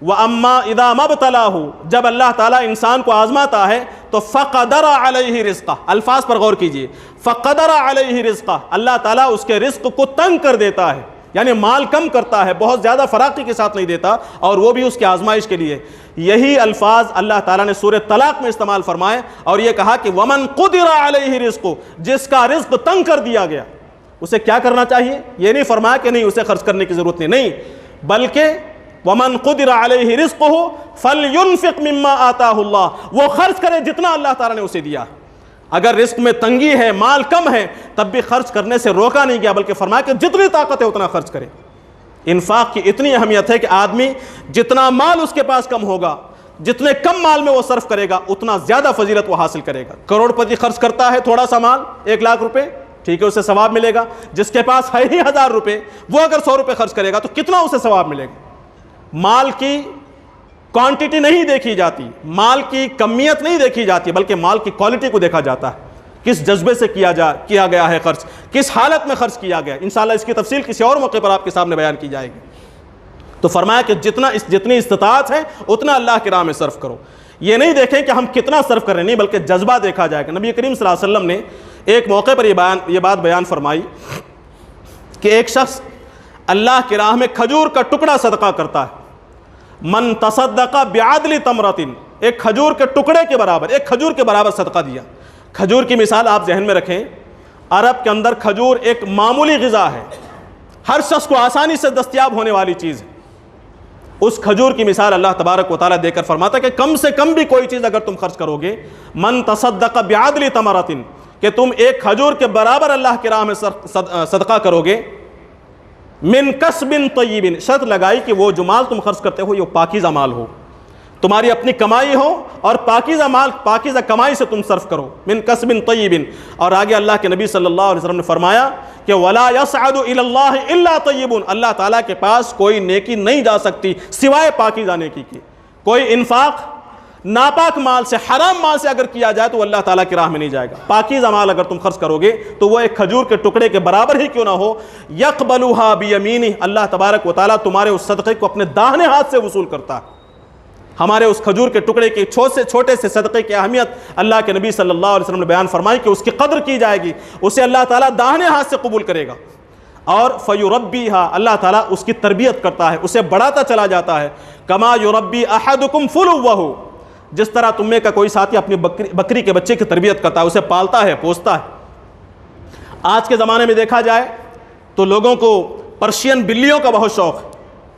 وَأَمَّا إِذَا مَبْتَلَاهُ، جب اللہ تعالیٰ انسان کو آزماتا ہے تو فَقَدَرَ عَلَيْهِ رِزْقَهُ، الفاظ پر غور کیجئے، فَقَدَرَ عَلَيْهِ رِزْقَهُ، اللہ تعالیٰ اس کے رزق کو تنگ کر دیتا ہے، یعنی مال کم کرتا ہے، بہت زیادہ فراخی کے ساتھ نہیں دیتا، اور وہ بھی اس کی آزمائش کے لیے۔ یہی الفاظ اللہ تعالیٰ نے سورہ طلاق میں استعمال فرمائے اور یہ کہا کہ وَمَن قُدِرَ عَلَيْهِ رِزْقُهُ، جس کا رزق تنگ کر دیا گیا اسے کیا کرنا چاہیے؟ یہ نہیں فرمایا کہ نہیں اسے خرچ کرنے کی ضرورت نہیں، بلکہ وَمَن قُدِرَ عَلَيْهِ رِزْقُهُ فَلْيُنْفِقْ مِمَّا آتَاهُ اللَّهُ، وہ خرچ کرے جتنا اللہ تعالیٰ نے اسے دیا۔ اگر رزق میں تنگی ہے، مال کم ہے، تب بھی خرچ کرنے سے روکا نہیں گیا بلکہ فرمایا کہ جتنی طاقت ہے اتنا خرچ کرے۔ انفاق کی اتنی اہمیت ہے کہ آدمی جتنا مال اس کے پاس کم ہوگا، جتنے کم مال میں وہ صرف کرے گا اتنا زیادہ فضیلت وہ حاصل کرے گا۔ کروڑ پتی خرچ کرتا ہے تھوڑا سا مال، 1 لاکھ روپے، ٹھیک ہے، اسے ثواب ملے گا۔ جس کے پاس ہے ہی 1000 روپے، وہ اگر 100 روپے خرچ کرے گا تو کتنا اسے ثواب ملے گا؟ مال کی کوانٹٹی نہیں دیکھی جاتی، مال کی کمیت نہیں دیکھی جاتی، بلکہ مال کی کوالٹی کو دیکھا جاتا ہے، کس جذبے سے کیا گیا ہے خرچ، کس حالت میں خرچ کیا گیا۔ انشاءاللہ اس کی تفصیل کسی اور موقع پر آپ کے سامنے بیان کی جائے گی۔ تو فرمایا کہ جتنی استطاعت ہے اتنا اللہ کی راہ میں صرف کرو۔ یہ نہیں دیکھیں کہ ہم کتنا صرف کر رہے ہیں، نہیں، بلکہ جذبہ دیکھا جائے گا۔ نبی کریم صلی اللہ علیہ وسلم نے ایک موقع پر یہ بات بیان فرمائی کہ ایک شخص اللہ کی راہ میں کھجور کا ٹکڑا صدقہ کرتا ہے۔ من تصدق بعدل تمرۃ، ایک کھجور کے ٹکڑے کے برابر، ایک کھجور کے برابر صدقہ دیا۔ کھجور کی مثال آپ ذہن میں رکھیں، عرب کے اندر کھجور ایک معمولی غذا ہے، ہر شخص کو آسانی سے دستیاب ہونے والی چیز ہے۔ اس کھجور کی مثال اللہ تبارک و تعالیٰ دے کر فرماتا ہے کہ کم سے کم بھی کوئی چیز اگر تم خرچ کرو گے، من تصدق بعدل تمرۃ، کہ تم ایک کھجور کے برابر اللہ کی راہ میں صدقہ کرو گے، من کسب طیب، شرط لگائی کہ وہ جو مال تم خرچ کرتے ہو یہ پاکیزہ مال ہو۔ تمہاری اپنی کمائی ہو اور پاکیزہ مال پاکیزہ کمائی سے تم صرف کرو، من کسب طیب۔ اور آگے اللہ کے نبی صلی اللہ علیہ وسلم نے فرمایا کہ وَلَا يَصْعَدُ إِلَى اللَّهِ إِلَّا طَيِّبٌ، اللہ تعالیٰ کے پاس کوئی نیکی نہیں جا سکتی سوائے پاکیزہ نیکی کی۔ کوئی انفاق ناپاک مال سے، حرام مال سے اگر کیا جائے تو وہ اللہ تعالیٰ کی راہ میں نہیں جائے گا۔ پاکیزہ مال اگر تم خرچ کرو گے تو وہ ایک کھجور کے ٹکڑے کے برابر ہی کیوں نہ ہو، يَقْبَلُهَا بِيَمِينِهِ، اللہ تبارک و تعالیٰ تمہارے اس صدقے کو اپنے داہنے ہاتھ سے وصول کرتا ہے۔ ہمارے اس کھجور کے ٹکڑے کے چھوٹے سے صدقے کی اہمیت اللہ کے نبی صلی اللہ علیہ وسلم نے بیان فرمائی کہ اس کی قدر کی جائے گی، اسے اللہ تعالیٰ داہنے ہاتھ سے قبول کرے گا، اور فَيُرَبِّيهَا، اللہ تعالیٰ اس کی تربیت کرتا ہے، اسے بڑھاتا چلا جاتا ہے۔ كَمَا يُرَبِّي أَحَدُكُمْ فُلُوَّهُ، جس طرح تم میں کا کوئی ساتھی اپنی بکری کے بچے کی تربیت کرتا ہے، اسے پالتا ہے، پوستا ہے۔ آج کے زمانے میں دیکھا جائے تو لوگوں کو پرشین بلیوں کا بہت شوق ہے،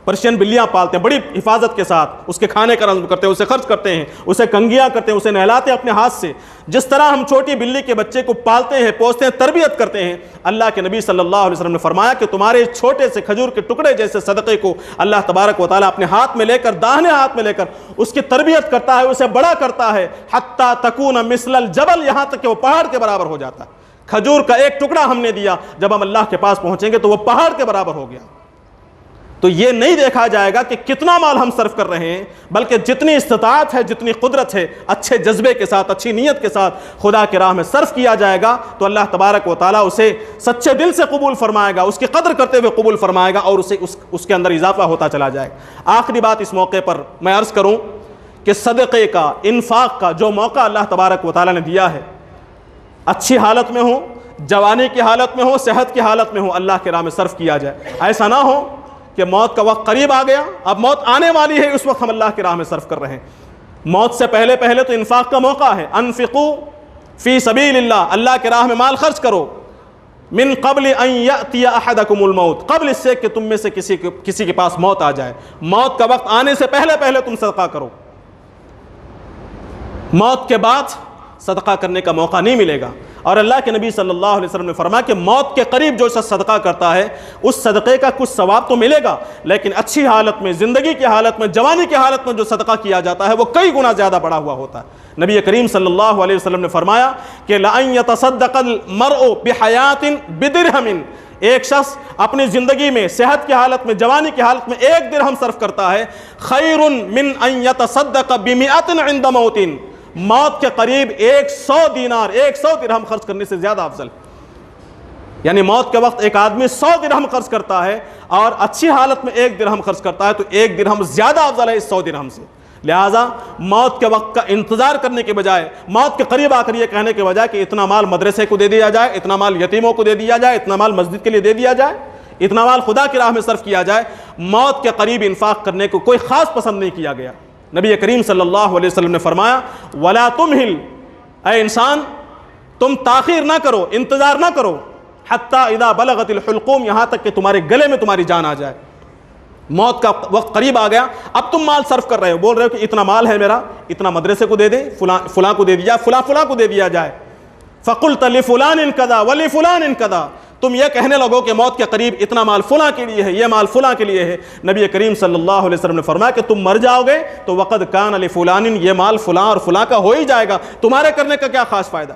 پرشین بلیاں پالتے ہیں بڑی حفاظت کے ساتھ، اس کے کھانے کا نظم کرتے ہیں، اسے خرچ کرتے ہیں، اسے کنگھیاں کرتے ہیں، اسے نہلاتے ہیں اپنے ہاتھ سے۔ جس طرح ہم چھوٹی بلی کے بچے کو پالتے ہیں، پوستے ہیں، تربیت کرتے ہیں، اللہ کے نبی صلی اللہ علیہ وسلم نے فرمایا کہ تمہارے چھوٹے سے کھجور کے ٹکڑے جیسے صدقے کو اللہ تبارک و تعالیٰ اپنے ہاتھ میں لے کر، داہنے ہاتھ میں لے کر اس کی تربیت کرتا ہے، اسے بڑا کرتا ہے، حتیٰ تکون مثل الجبل، یہاں تک کہ وہ پہاڑ کے برابر ہو جاتا ہے۔ کھجور کا ایک ٹکڑا ہم نے دیا، جب ہم اللہ کے پاس پہنچیں گے تو وہ پہاڑ کے برابر ہو گیا۔ تو یہ نہیں دیکھا جائے گا کہ کتنا مال ہم صرف کر رہے ہیں، بلکہ جتنی استطاعت ہے، جتنی قدرت ہے، اچھے جذبے کے ساتھ، اچھی نیت کے ساتھ خدا کی راہ میں صرف کیا جائے گا تو اللہ تبارک و تعالیٰ اسے سچے دل سے قبول فرمائے گا، اس کی قدر کرتے ہوئے قبول فرمائے گا، اور اسے اس کے اندر اضافہ ہوتا چلا جائے گا۔ آخری بات اس موقع پر میں عرض کروں کہ صدقے کا، انفاق کا جو موقع اللہ تبارک و تعالیٰ نے دیا ہے، اچھی حالت میں ہو، جوانی کی حالت میں ہو، صحت کی حالت میں ہو، اللہ کی راہ میں صرف کیا جائے۔ ایسا نہ ہو کہ موت کا وقت قریب آ گیا، اب موت آنے والی ہے، اس وقت ہم اللہ کی راہ میں صرف کر رہے ہیں۔ موت سے پہلے تو انفاق کا موقع ہے۔ انفقوا فی سبیل اللہ، اللہ کی راہ میں مال خرچ کرو۔ من قبل ان یأتی احدکم الموت، قبل اس سے کہ تم میں سے کسی کے پاس موت آ جائے، موت کا وقت آنے سے پہلے تم صدقہ کرو۔ موت کے بعد صدقہ کرنے کا موقع نہیں ملے گا۔ اور اللہ کے نبی صلی اللہ علیہ وسلم نے فرمایا کہ موت کے قریب جو شخص صدقہ کرتا ہے اس صدقے کا کچھ ثواب تو ملے گا، لیکن اچھی حالت میں، زندگی کی حالت میں، جوانی کی حالت میں جو صدقہ کیا جاتا ہے وہ کئی گنا زیادہ بڑا ہوا ہوتا ہے۔ نبی کریم صلی اللہ علیہ وسلم نے فرمایا کہ لَأَن يَتَصَدَّقَ الْمَرْءُ بِحَيَاةٍ بِدِرْهَمٍ، ایک شخص اپنی زندگی میں، صحت کی حالت میں، جوانی کی حالت میں 1 درہم صرف کرتا ہے، خَيْرٌ مِّنْ أَن يَتَصَدَّقَ بِمِئَةٍ عِندَ مَوْتٍ، موت کے قریب 100 دینار، 100 درہم خرچ کرنے سے زیادہ افضل۔ یعنی موت کے وقت ایک آدمی 100 درہم خرچ کرتا ہے اور اچھی حالت میں 1 درہم خرچ کرتا ہے تو 1 درہم زیادہ افضل ہے اس 100 درہم سے۔ لہٰذا موت کے وقت کا انتظار کرنے کے بجائے، موت کے قریب آ کر یہ کہنے کے بجائے کہ اتنا مال مدرسے کو دے دیا جائے، اتنا مال یتیموں کو دے دیا جائے، اتنا مال مسجد کے لیے دے دیا جائے، اتنا مال خدا کی راہ میں صرف کیا جائے، موت کے قریب انفاق کرنے کو کوئی خاص پسند نہیں کیا گیا۔ نبی کریم صلی اللہ علیہ وسلم نے فرمایا وَلَا تُمْهِلْ، اے انسان تم تاخیر نہ کرو، انتظار نہ کرو، حتیٰ اذا بلغت الحلقوم، یہاں تک کہ تمہارے گلے میں تمہاری جان آ جائے۔ موت کا وقت قریب آ گیا، اب تم مال صرف کر رہے ہو، بول رہے ہو کہ اتنا مال ہے میرا، اتنا مدرسے کو دے دے، فلاں کو دے دیا، فلاں کو دے دیا جائے۔ فَقُلْتَ لِفُلَانٍ كَذَا وَلِفُلَانٍ كَذَا، تم یہ کہنے لگو کہ موت کے قریب اتنا مال فلاں کے لیے ہے، یہ مال فلاں کے لیے ہے۔ نبی کریم صلی اللہ علیہ وسلم نے فرمایا کہ تم مر جاؤ گے تو وَقَدْ كَانَ لِفُلَانٍ، یہ مال فلاں اور فلاں کا ہو ہی جائے گا، تمہارے کرنے کا کیا خاص فائدہ؟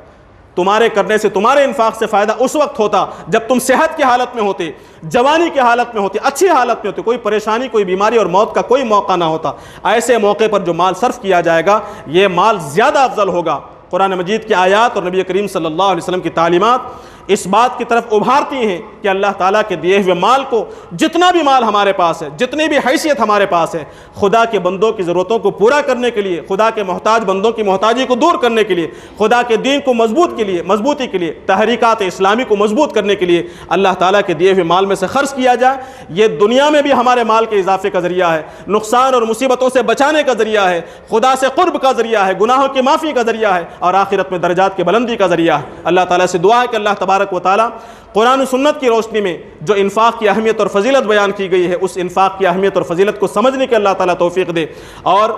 تمہارے کرنے سے، تمہارے انفاق سے فائدہ اس وقت ہوتا جب تم صحت کی حالت میں ہوتے، جوانی کی حالت میں ہوتے، اچھی حالت میں ہوتے، کوئی پریشانی، کوئی بیماری اور موت کا کوئی موقع نہ ہوتا۔ ایسے موقع پر جو مال صرف کیا جائے گا یہ مال زیادہ افضل ہوگا۔ قرآن مجید کی آیات اور نبی کریم صلی اللہ علیہ وسلم کی تعلیمات اس بات کی طرف ابھارتی ہیں کہ اللہ تعالیٰ کے دیے ہوئے مال کو، جتنا بھی مال ہمارے پاس ہے، جتنی بھی حیثیت ہمارے پاس ہے، خدا کے بندوں کی ضرورتوں کو پورا کرنے کے لیے، خدا کے محتاج بندوں کی محتاجی کو دور کرنے کے لیے، خدا کے دین کو مضبوطی کے لیے، تحریکات اسلامی کو مضبوط کرنے کے لیے اللہ تعالیٰ کے دیے ہوئے مال میں سے خرچ کیا جائے۔ یہ دنیا میں بھی ہمارے مال کے اضافے کا ذریعہ ہے، نقصان اور مصیبتوں سے بچانے کا ذریعہ ہے، خدا سے قرب کا ذریعہ ہے، گناہوں کی معافی کا ذریعہ ہے، اور آخرت میں درجات کی بلندی کا ذریعہ ہے۔ اللہ تعالیٰ سے دعا ہے کہ اللہ تبارک و تعالیٰ قرآن و سنت کی روشنی میں جو انفاق کی اہمیت اور فضیلت بیان کی گئی ہے، اس انفاق کی اہمیت اور فضیلت کو سمجھنے کے اللہ تعالیٰ توفیق دے، اور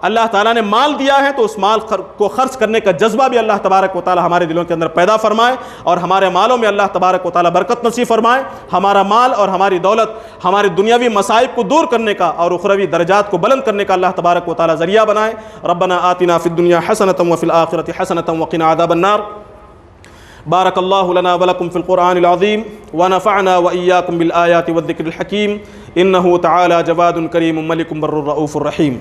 اللہ تعالیٰ نے مال دیا ہے تو اس مال کو خرچ کرنے کا جذبہ بھی اللہ تبارک و تعالیٰ ہمارے دلوں کے اندر پیدا فرمائے، اور ہمارے مالوں میں اللہ تبارک و تعالیٰ برکت نصیب فرمائے۔ ہمارا مال اور ہماری دولت ہمارے دنیاوی مصائب کو دور کرنے کا اور اخروی درجات کو بلند کرنے کا اللہ تبارک و تعالیٰ ذریعہ بنائے۔ ربنا آتنا فی الدنیا حسنۃ وفی الآخرۃ حسنۃ وقنا عذاب النار۔ بارک اللہ لنا ولکم فی القرآن العظیم ونفعنا وإیاکم بالآیات والذکر الحکیم، انہ تعالی جواد کریم ملک بر رؤوف الرحیم۔